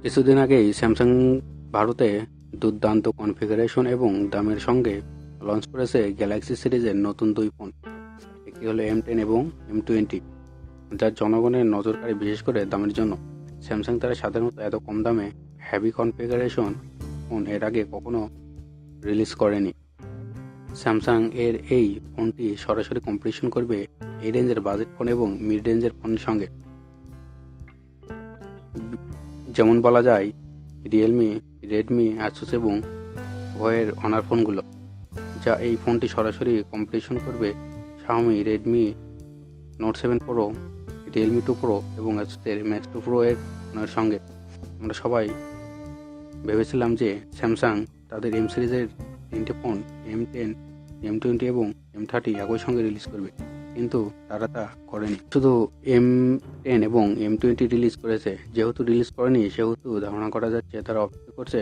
কিছুদিন আগেই স্যামসাং ভারতে দুর্দান্ত কনফিগারেশন এবং দামের সঙ্গে লঞ্চ করেছে গ্যালাক্সি সিরিজের নতুন দুই ফোন। একটি হলো M10 এবং M20, যার জনগণের নজর কাড়ে বিশেষ করে দামের জন্য। স্যামসাং তারা সাধারণত এত কম দামে হেভি কনফিগারেশন ফোন এর আগে কখনো রিলিজ করেনি। স্যামসাং এর এই ফোনটি সরাসরি কম্পিটিশন করবে এই রেঞ্জের বাজেট ফোন এবং মিড রেঞ্জের ফোনের সঙ্গে। যেমন বলা যায় রিয়েলমি, রেডমি, আসুস এবং ওয়ের অনার ফোনগুলো, যা এই ফোনটি সরাসরি কম্পিটিশন করবে Xiaomi Redmi note 7 pro, Realme 2 pro এবং আসুসের ম্যাক্স 2 প্রো এর ফোনের সঙ্গে। আমরা সবাই ভেবেছিলাম যে স্যামসাং তাদের এম সিরিজের তিনটে ফোন M10, M20 এবং M30 একই সঙ্গে রিলিজ করবে, কিন্তু তারা তা করেনি। শুধু M10 এবং M20 রিলিজ করেছে। যেহেতু রিলিজ করেনি সেহেতু ধারণা করা যাচ্ছে তারা অপেক্ষা করছে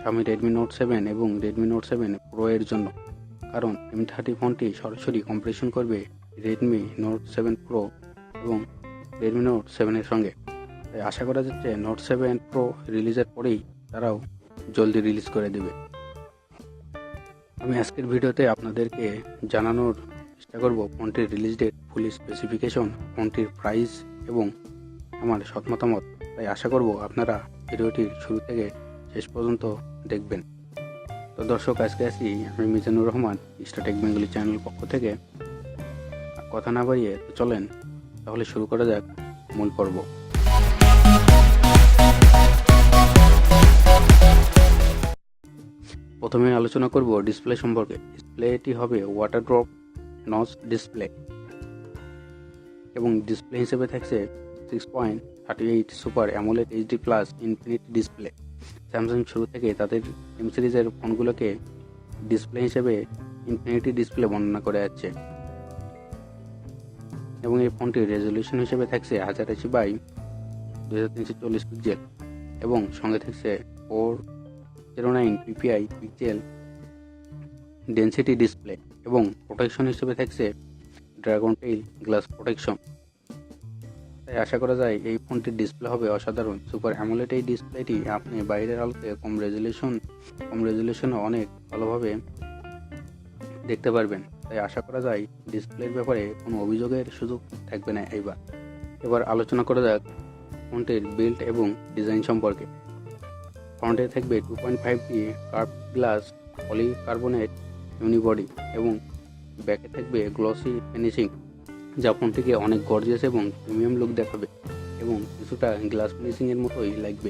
শাওমি রেডমি নোট 7 এবং রেডমি নোট 7 প্রো এর জন্য, কারণ M30 ফোনটি সরাসরি কম্পিটিশন করবে রেডমি নোট 7 প্রো এবং রেডমি নোট 7 এর সঙ্গে। তাই আশা করা যাচ্ছে নোট 7 প্রো রিলিজের পরেই তারাও জলদি রিলিজ করে দেবে। আমি আজকের ভিডিওতে আপনাদেরকে জানানোর চেষ্টা করব ফোনটির রিলিজ ডেট, ফুল স্পেসিফিকেশন, ফোনটির প্রাইস এবং আমার সৎ মতামত। তাই আশা করব আপনারা ভিডিওটির শুরু থেকে শেষ পর্যন্ত দেখবেন। তো দর্শক, আজকে আসি আমি Mizanur Rahman, tech Bengali channel পক্ষ থেকে। কথা না বাড়িয়ে তো চলেন তাহলে শুরু করা যাক মূল পর্ব। প্রথমে আলোচনা করব ডিসপ্লে সম্পর্কে। ডিসপ্লেটি হবে ওয়াটার ড্রপ নচ ডিসপ্লে এবং ডিসপ্লে হিসেবে থাকছে 6.38 super AMOLED HD plus infinity display. Samsung শুরু থেকে তাদের এম সিরিজের ফোনগুলোকে ডিসপ্লে হিসেবে ইনফিনিটি ডিসপ্লে বর্ণনা করে যাচ্ছে এবং এই ফোনটির রেজলিউশন হিসেবে থাকছে 1080x2340 পিক্সেল এবং সঙ্গে থাকছে 409 ppi পিক্সেল ডেনসিটি ডিসপ্লে এবং প্রোটেকশন হিসেবে থাকছে ড্রাগন টেইল গ্লাস প্রোটেকশন। তাই আশা করা যায় এই ফোনটির ডিসপ্লে হবে অসাধারণ সুপার অ্যামোলেড। এই ডিসপ্লেটি আপনি বাইরের আলোতে কম রেজলিউশনে অনেক ভালোভাবে দেখতে পারবেন। তাই আশা করা যায় ডিসপ্লের ব্যাপারে কোনো অভিযোগের সুযোগ থাকবে না। এবার আলোচনা করা যাক ফোনটির বিল্ড এবং ডিজাইন সম্পর্কে। ফ্রন্টে থাকবে 2.5D curve glass polycarbonate unibody এবং ব্যাকে থাকবে গ্লসি ফিনিশিং, যা ফোনটিকে অনেক গর্জিয়াস এবং প্রিমিয়াম লুক দেখাবে এবং কিছুটা গ্লাস ফিনিশিং এর মতোই লাগবে।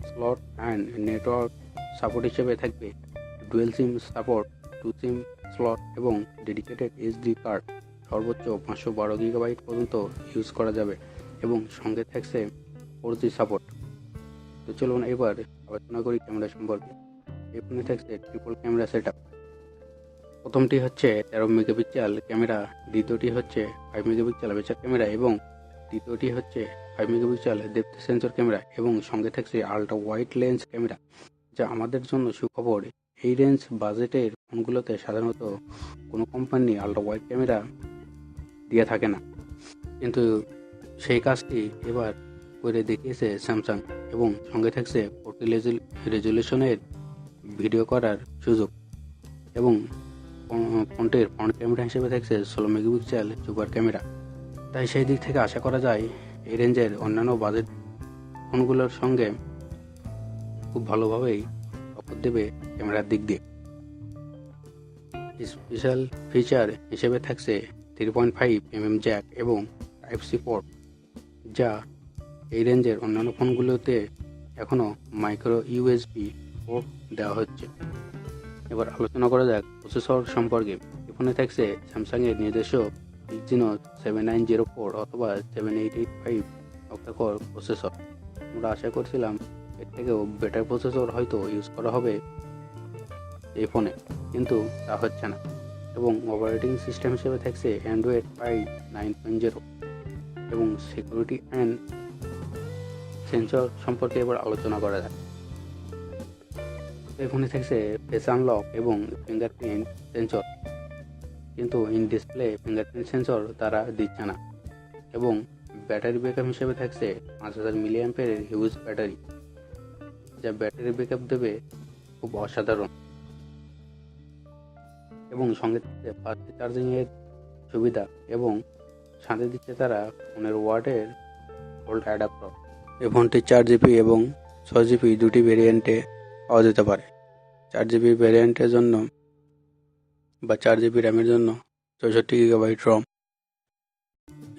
স্লট অ্যান্ড নেটওয়ার্ক সাপোর্ট হিসেবে থাকবে ডুয়েল সিম সাপোর্ট, 2 সিম স্লট এবং ডেডিকেটেড SD কার্ড সর্বোচ্চ 512 GB পর্যন্ত ইউজ করা যাবে এবং সঙ্গে থাকছে 4G সাপোর্ট। তো চলুন এবার আলোচনা করি ক্যামেরা সম্পর্কে। এই ফোনে থাকছে ট্রিপল ক্যামেরা সেটআপ। প্রথমটি হচ্ছে 13 মেগাপিক্সেল ক্যামেরা, দ্বিতীয়টি হচ্ছে 5 মেগাপিক্সেল অ্যাপারচার ক্যামেরা এবং তৃতীয়টি হচ্ছে 5 মেগাপিক্সেল ডেপথ সেন্সর ক্যামেরা এবং সঙ্গে থাকছে আল্ট্রা ওয়াইড লেন্স ক্যামেরা, যা আমাদের জন্য সুখবর। এই রেঞ্জ বাজেটের ফোনগুলোতে সাধারণত কোনো কোম্পানি আল্ট্রা ওয়াইড ক্যামেরা দিয়ে থাকে না, কিন্তু সেই কাজটি এবার করে দেখিয়েছে স্যামসাং এবং সঙ্গে থাকছে 4K রেজলিউশনের ভিডিও করার সুযোগ এবং ফোনটির ফ্রন্ট ক্যামেরা হিসেবে থাকছে 16 মেগাপিক্সেল সুপার ক্যামেরা। তাই সেই দিক থেকে আশা করা যায় এই রেঞ্জের অন্যান্য বাজেট ফোনগুলোর সঙ্গে খুব ভালোভাবেই টক্কর দেবে ক্যামেরার দিক দিয়ে। স্পেশাল ফিচার হিসেবে থাকছে 3.5mm জ্যাক এবং Type-C পোর্ট, যা এই রেঞ্জের অন্যান্য ফোনগুলোতে এখনও মাইক্রো USB পোর্ট দেওয়া হচ্ছে। এবার আলোচনা করা যাক প্রসেসর সম্পর্কে। এখানে থাকছে স্যামসাংয়ের নিজস্ব Exynos 7904 অথবা 7885 অক্টাকোর প্রসেসর। আমরা আশা করছিলাম এর থেকেও বেটার প্রসেসর হয়তো ইউজ করা হবে এই ফোনে, কিন্তু তা হচ্ছে না। এবং অপারেটিং সিস্টেম হিসেবে থাকছে অ্যান্ড্রয়েড 9.0 এবং সিকিউরিটি অ্যান্ড সেন্সর সম্পর্কে এবার আলোচনা করা যায়। এখানে থাকছে ফেস আনলক এবং ফিঙ্গারপ্রিন্ট সেন্সর, কিন্তু ইন ডিসপ্লে ফিঙ্গারপ্রিন্ট সেন্সর তারা দিচ্ছে না এবং ব্যাটারি ব্যাকআপ হিসেবে থাকছে 5000 মিলি অ্যাম্পিয়ারের হিউজ ব্যাটারি, যা ব্যাটারি ব্যাকআপ দেবে খুব অসাধারণ। এবং সঙ্গে থাকছে ফাস্ট চার্জিংয়ের সুবিধা এবং সাথে দিচ্ছে তারা 15 ওয়াটের ভোল্ট অ্যাডাপ্টার। এই ফোনটি 4GB এবং 6GB দুটি ভেরিয়েন্টে পাওয়া যেতে পারে। 4GB ভ্যারিয়েন্টের জন্য বা 4GB র্যামের জন্য 64GB রম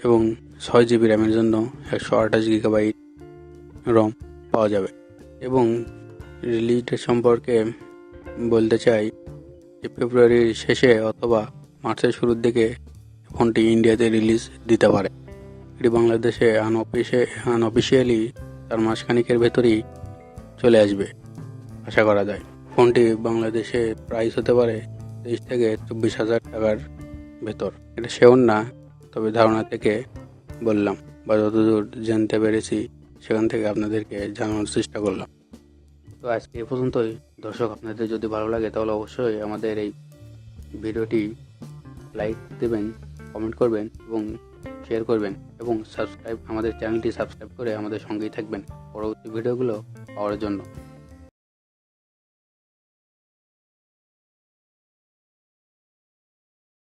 এবং 6GB র্যামের জন্য 128GB রম পাওয়া যাবে। এবং রিলিজ ডেট সম্পর্কে বলতে চাই যে ফেব্রুয়ারির শেষে অথবা মার্চের শুরুর দিকে ফোনটি ইন্ডিয়াতে রিলিজ দিতে পারে। এটি বাংলাদেশে আনঅফিসিয়ালি তার মাসখানিকের ভেতরেই চলে আসবে আশা করা যায়। ফোনটি বাংলাদেশে প্রাইস হতে পারে 23 থেকে 24,000 টাকার ভেতর। এটা শিওর না, তবে ধারণা থেকে বললাম বা যতদূর জানতে পেরেছি সেখান থেকে আপনাদেরকে জানানোর চেষ্টা করলাম। তো আজকে এ পর্যন্তই। দর্শক, আপনাদের যদি ভালো লাগে তাহলে অবশ্যই আমাদের এই ভিডিওটি লাইক দেবেন, কমেন্ট করবেন এবং শেয়ার করবেন এবং আমাদের চ্যানেলটি সাবস্ক্রাইব করে আমাদের সঙ্গেই থাকবেন পরবর্তী ভিডিওগুলো পাওয়ার জন্য।